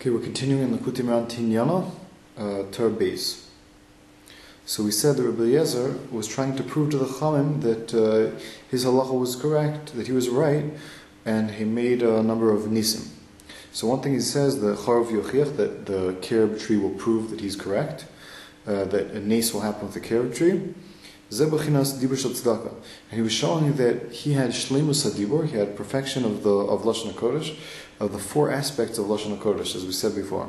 Okay, we're continuing in Likutay Moharan Tinyana, third base. So we said that Rabbi Eliezer was trying to prove to the Chamim that his halacha was correct, that he was right, and he made a number of nisim. So one thing he says, the Charav Yochiach, that the carob tree will prove that he's correct, that a nes will happen with the carob tree. Zeh b'chinas dibur shel tzedakah, and he was showing that he had shleimus hadibur, he had perfection of Lashon HaKodesh, of the four aspects of Lashon HaKodesh, as we said before.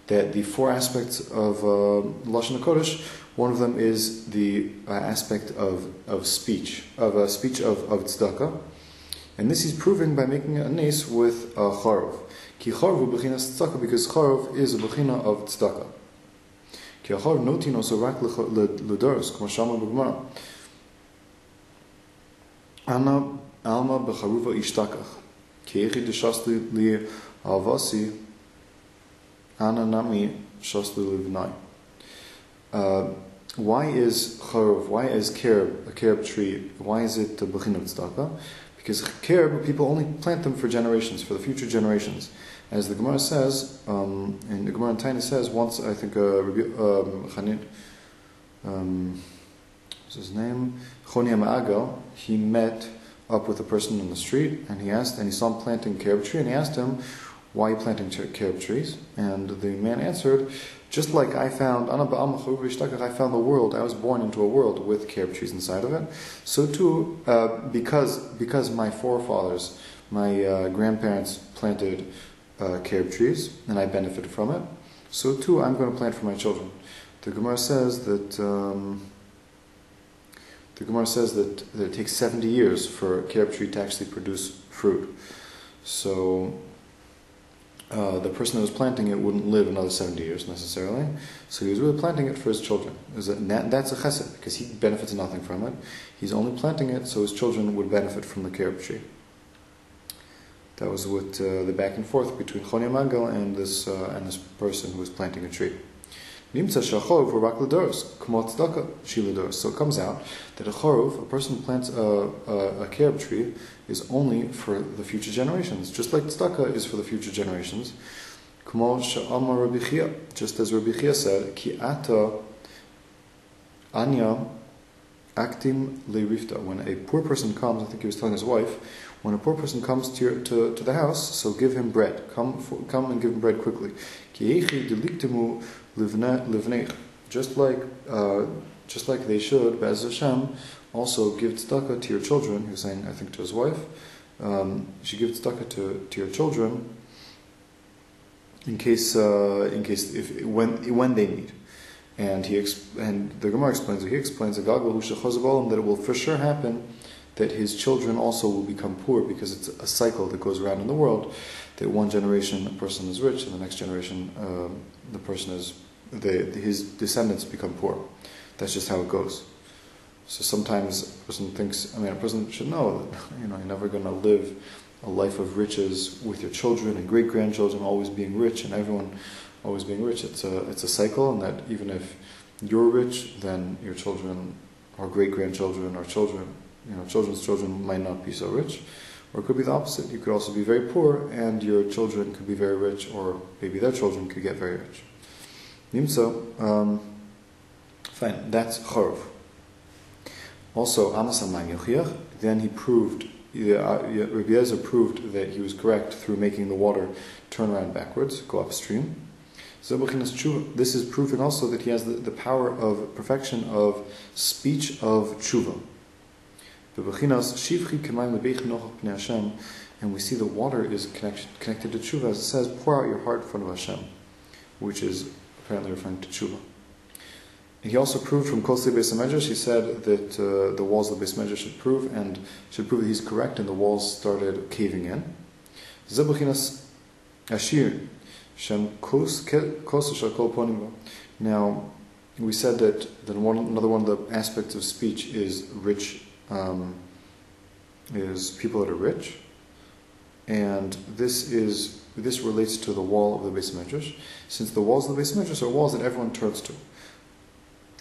That the four aspects of Lashon HaKodesh, one of them is the aspect of speech of tzedakah, and this he's proving by making a nes with charav. Ki charav b'chinas tzedakah, because charav is a b'china of tzedakah. Ki charav notin also rak l'doros, k'mo shama b'gemara. Ana alma b'charuva ishtakach. Ki echi d'shasli li avasi. Ana nami shasli livnai. Why is charav? Why is carob, a carob tree? Why is it the b'china of tzedakah? Because carob, people only plant them for generations, for the future generations. As the Gemara says, and the Gemara in Taina says, once I think Chanit, what's his name? Chonia Ma'agal, he met up with a person on the street, and he saw him planting carob tree, and he asked him, why are you planting carob trees? And the man answered, just like I found the world, I was born into a world with carob trees inside of it. So too, because my forefathers, my grandparents planted carob trees, and I benefited from it, so too I'm going to plant for my children. The Gemara says that it takes 70 years for a carob tree to actually produce fruit. So the person that was planting it wouldn't live another 70 years necessarily. So he was really planting it for his children. That's a chesed, because he benefits nothing from it. He's only planting it so his children would benefit from the carob tree. That was what the back and forth between Chonia Magal and this person who was planting a tree. So it comes out that a person who plants a carob tree, is only for the future generations, just like tzedakah is for the future generations. Just as Rabbi Chia said, Ki ata anya aktim leirifta. When a poor person comes, I think he was telling his wife, when a poor person comes to the house, so give him bread. Come and give him bread quickly. Just like they should, Be'ez Hashem, also give tzedakah to your children. He was saying, I think, to his wife, you should give tzedakah to your children in case when they need. And the Gemara explains, that it will for sure happen that his children also will become poor, because it's a cycle that goes around in the world, that one generation a person is rich and the next generation his descendants become poor. That's just how it goes. So sometimes a person thinks, a person should know that you're never going to live a life of riches with your children and great-grandchildren always being rich and everyone always being rich. It's a cycle, and that even if you're rich, then your children or great-grandchildren or children, children's children might not be so rich. Or it could be the opposite. You could also be very poor and your children could be very rich, or maybe their children could get very rich. Nimso, fine, that's charav. Also, then he proved, Rabbi Eliezer proved that he was correct through making the water turn around backwards, go upstream. This is proving also that he has the power of perfection of speech of tshuva. And we see that water is connected to tshuva, as it says, pour out your heart in front of Hashem, which is apparently referring to tshuva. And he also proved from Kosei Beis HaMedrash, he said that the walls of the Beis HaMedrash should prove that he's correct, and the walls started caving in. Now, we said that another one of the aspects of speech is rich, is people that are rich, and this relates to the wall of the Beis HaMedrash, since the walls of the Beis HaMedrash are walls that everyone turns to.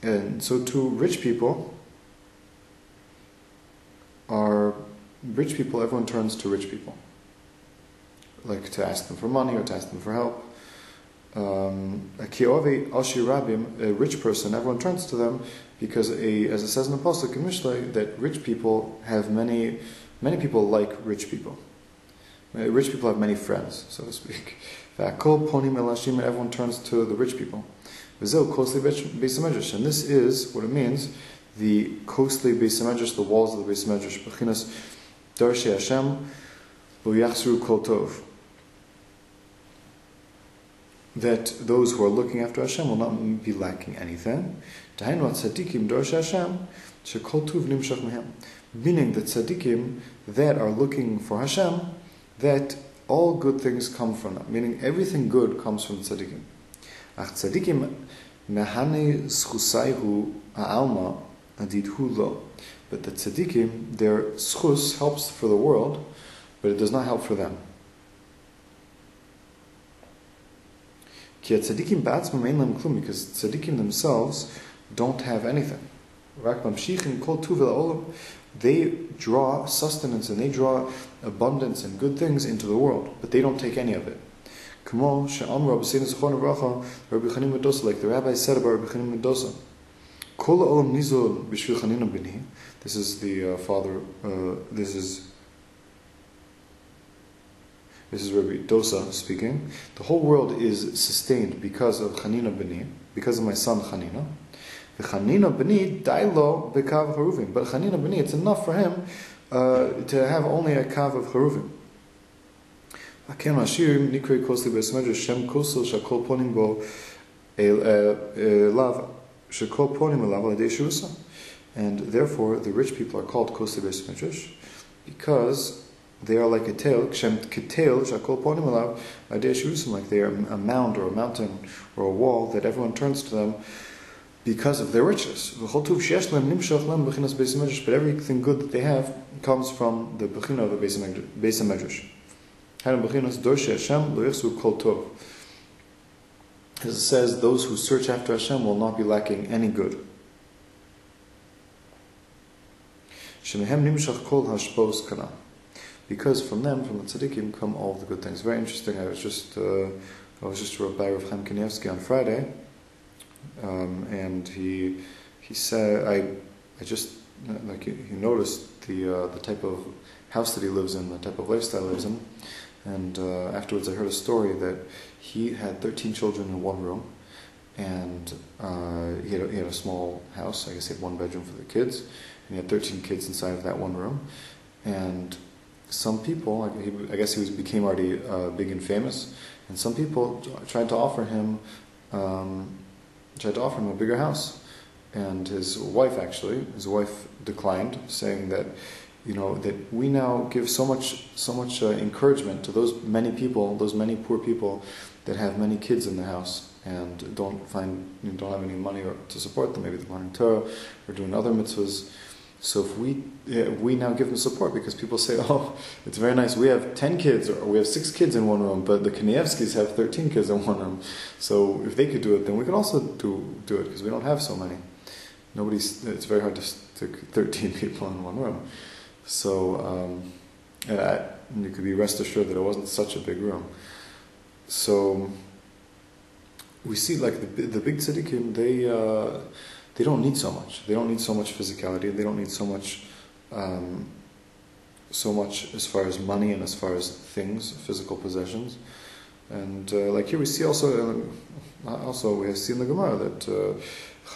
And so too, rich people, everyone turns to rich people. Like to ask them for money or to ask them for help. a rich person, everyone turns to them because, as it says in the pasuk in Mishlei, that rich people have many people like rich people. Rich people have many friends, so to speak. Everyone turns to the rich people. And this is what it means, the costly Beis HaMedrash, the walls of the Beis HaMedrash, Bechinas Darshei Hashem, Lo Yachzru Kol Tov. That those who are looking after Hashem will not be lacking anything. Meaning that tzaddikim that are looking for Hashem, that all good things come from them. Meaning everything good comes from tzaddikim. Ach tzaddikim mehane schusayhu ha'alma adidhu lo. But the tzaddikim, their schus helps for the world, but it does not help for them. Because tzaddikim themselves don't have anything. They draw sustenance and they draw abundance and good things into the world, but they don't take any of it. Like the rabbi said about Rabbi Chanin Mendoza, this is the father, this is Rabbi Dosa speaking. The whole world is sustained because of Chanina B'ni, because of my son Chanina. Chanina B'ni dailo bekav haruvim. But Chanina B'ni, it's enough for him to have only a kav of haruvim. Aken Ashir Nikrei Kosli Beis HaMedrash Shem Kosel Shakol Ponim Bo Lav Shakol Ponim Elav L'Dei Shusa. And therefore, the rich people are called Kosli Beis HaMedrash because they are like a tail, like they are a mound or a mountain or a wall that everyone turns to them because of their riches. But everything good that they have comes from the Bechina of the Beis HaMedrash. As it says, those who search after Hashem will not be lacking any good. Because from them, from the tzaddikim, come all the good things. Very interesting. I was just wrote by Rav Chaim Kanievsky on Friday, and he said I just like he noticed the type of house that he lives in, the type of lifestyle he lives in, and afterwards I heard a story that he had 13 children in one room, and he had a small house. I guess he had one bedroom for the kids, and he had 13 kids inside of that one room, and some people, I guess he became already big and famous, and some people tried to offer him a bigger house, and his wife declined, saying that that we now give so much encouragement to those many poor people that have many kids in the house and don't have any money to support them. Maybe they're learning Torah or doing other mitzvahs. So if we now give them support, because people say, oh, it's very nice, we have 10 kids or we have 6 kids in one room, but the Kanievskis have 13 kids in one room. So if they could do it, then we can also do it, because we don't have so many. It's very hard to stick 13 people in one room. So you could be rest assured that it wasn't such a big room. So we see like the big tzaddikim, they don't need so much. They don't need so much physicality. They don't need so much as far as money and as far as things, physical possessions. And like here we see also we have seen in the Gemara that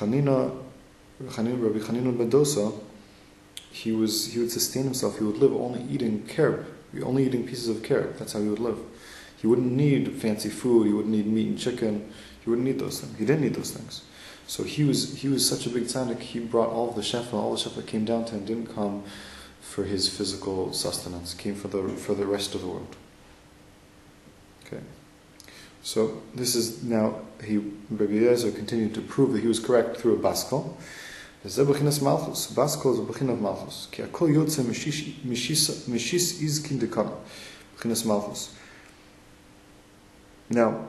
Rabbi Chanina Mendoza, he would sustain himself. He would live only eating pieces of carrot. That's how he would live. He wouldn't need fancy food. He wouldn't need meat and chicken. He wouldn't need those things. He didn't need those things. So he was such a big tzaddik. He brought all the shefa that came down to him didn't come for his physical sustenance. It came for the rest of the world. Okay. So this is now Rabbi Eliezer continued to prove that he was correct through a baskel. Malchus. Baskel is a bechin of Malchus. Ki akol yotze mishis izkin dekana. Bechinas Malchus. Now,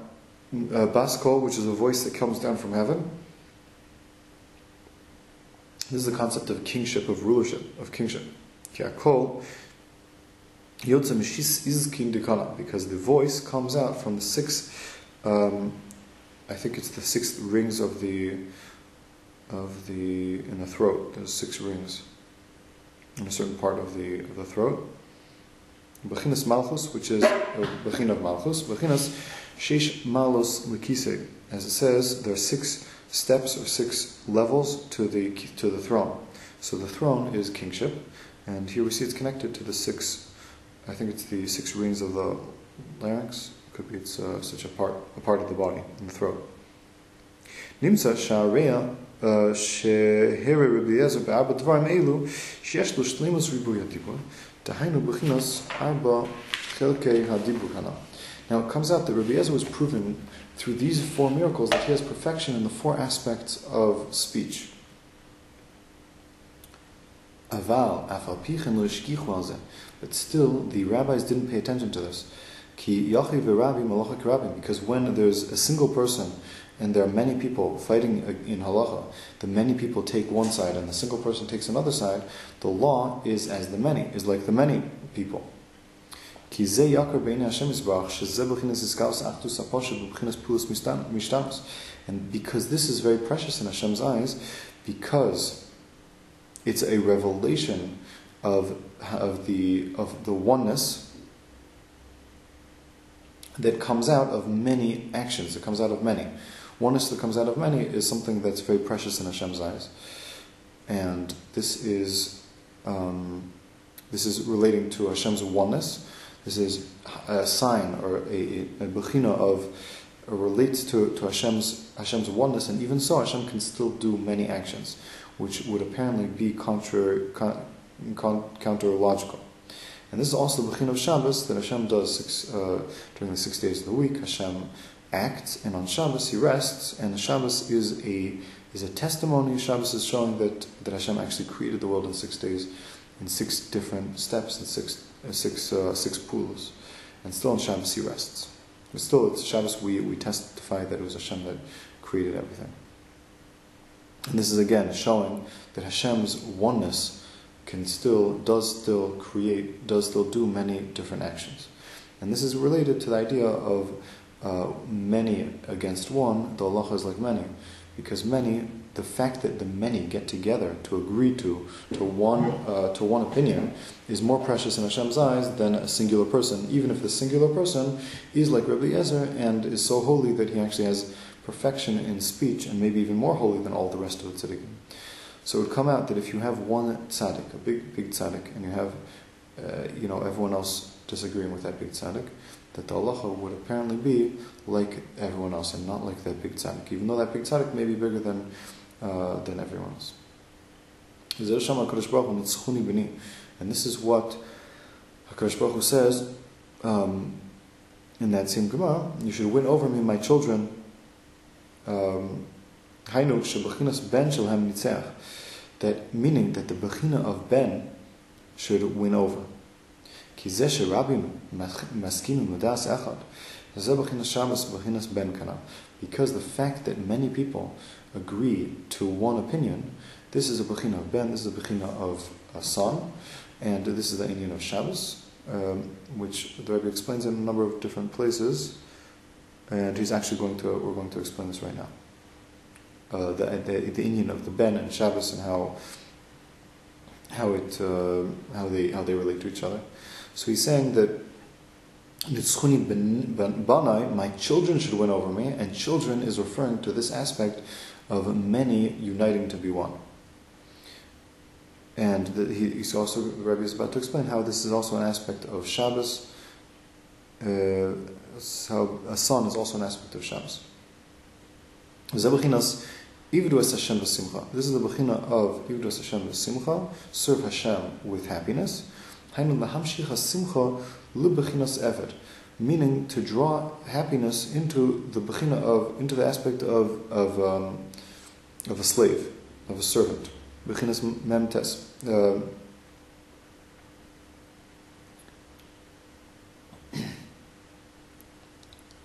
baskel, which is a voice that comes down from heaven. This is the concept of kingship, of rulership, of kingship. Ki akol yotze mishis izkin dekana, because the voice comes out from the 6 I think it's the 6 rings of the in the throat. There's 6 rings in a certain part of the throat. Bechinas Malchus, which is Bechina of Malchus. Bechinas Sheish Malus Likise. As it says, there are 6 steps or 6 levels to the throne. So the throne is kingship, and here we see it's connected to the 6. I think it's the 6 rings of the larynx. Could be it's such a part of the body in the throat. Nimsa Sha'areya Shehere Rabbi Eliezer be'arba dvarim elu sheyesh lo shleimus ribuy hadibur tahainu bechinas arba chelkei hadibur hana. Now it comes out that Rabbi Eliezer was proven through these 4 miracles that he has perfection in the 4 aspects of speech. Aval afal pichen lo yishkichu al zeh, but still the rabbis didn't pay attention to this. Ki yachi v'rabi malacha k'rabim, because when there's a single person and there are many people fighting in halacha, the many people take one side and the single person takes another side, the law is as the many, is like the many people. Ki zeh yakar b'nei Hashem yisbarach shezeh b'chinas iskaus achtus haposhet b'chinas pulos mishtanos. And because this is very precious in Hashem's eyes, because it's a revelation of the oneness that comes out of many actions. It comes out of many. Oneness that comes out of many is something that's very precious in Hashem's eyes, and this is relating to Hashem's oneness. This is a sign or a bechina of relates to Hashem's oneness, and even so, Hashem can still do many actions, which would apparently be counterlogical. And this is also the bechina of Shabbos that Hashem does during the 6 days of the week. Hashem acts, and on Shabbos he rests, and the Shabbos is a testimony. Shabbos is showing that Hashem actually created the world in 6 days, in 6 different steps, and six pulos, and still on Shabbos he rests. But still, it's Shabbos we testify that it was Hashem that created everything. And this is again showing that Hashem's oneness does still do many different actions. And this is related to the idea of many against one. The halacha is like many, because the fact that the many get together to agree to one opinion is more precious in Hashem's eyes than a singular person, even if the singular person is like Rabbi Eliezer and is so holy that he actually has perfection in speech, and maybe even more holy than all the rest of the tzaddikim. So it would come out that if you have one tzaddik, a big tzaddik, and you have everyone else disagreeing with that big tzaddik, that the halacha would apparently be like everyone else and not like that big tzaddik, even though that big tzaddik may be bigger than everyone else. And this is what HaKadosh Baruch Hu says in that same Gemara: you should win over me, my children. That meaning that the bechina of ben should win over. Because the fact that many people agree to one opinion, this is a bechina of ben, this is a bechina of a son, and this is the Indian of Shabbos, which the Rebbe explains in a number of different places, and we're going to explain this right now. The Indian of the Ben and Shabbos, and how they relate to each other. So he's saying that my children should win over me, and children is referring to this aspect of many uniting to be one. And the Rebbe is about to explain how this is also an aspect of Shabbos. How a son is also an aspect of Shabbos. This is the bechina of Ivdu es Hashem v'simcha, serve Hashem with happiness. Meaning to draw happiness into the aspect of a slave, of a servant. Bechinas memtes.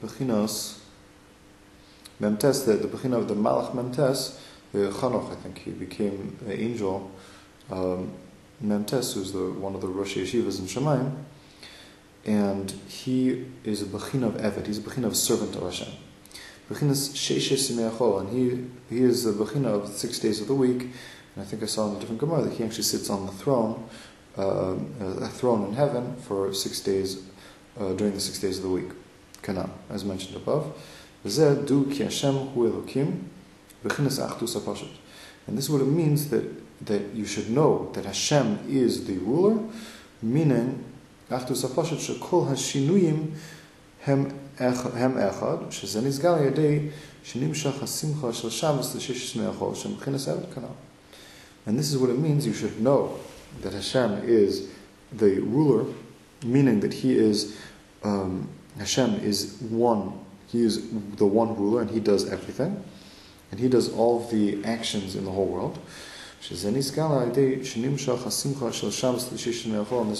Bechinas memtes, the bechina of the Malach memtes, Chanoch, I think he became an angel. Memtes, who's one of the Rosh Yeshivas in Shemaim, and he is a bechina of Eved. He's a bechina of servant of Hashem. Bechinas Sheishes Me'achol, and he is the Bechina of the 6 days of the week. And I think I saw in a different Gemara that he actually sits on the throne, a throne in heaven for 6 days, during the 6 days of the week. Kana, as mentioned above. V'zeh du ki Hashem hu Elokim, bechinas achdus hapashut. And this is what it means that you should know that Hashem is the ruler, meaning achdus hapashut shekol hashinuyim hem echad, שזה נסגר על ידי שנמשך השמחה של שבס לששת ימי החול, שמבחינת עבד כנ"ל. And this is what it means. You should know that Hashem is the ruler, meaning that He is, Hashem is one. He is the one ruler, and He does everything, and He does all of the actions in the whole world. And this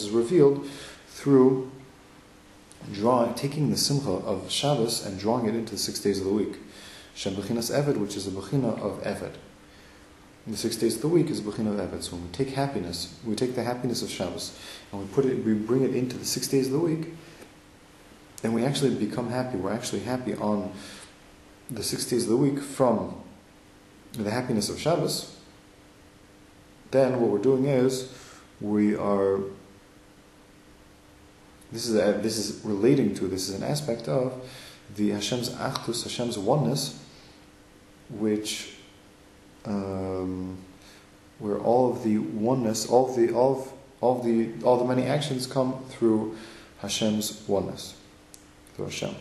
is revealed through taking the simcha of Shabbos and drawing it into the 6 days of the week. Shem Bechinas Eved, which is the Bechina of Eved. The 6 days of the week is the Bechina of Eved. So when we take happiness, we take the happiness of Shabbos and we bring it into the 6 days of the week, then we actually become happy. We're actually happy on the 6 days of the week from the happiness of Shabbos. Then what we're doing is this is relating to, this is an aspect of the Hashem's achdus, Hashem's oneness, which where all of the oneness, all the many actions come through Hashem's oneness, through Hashem.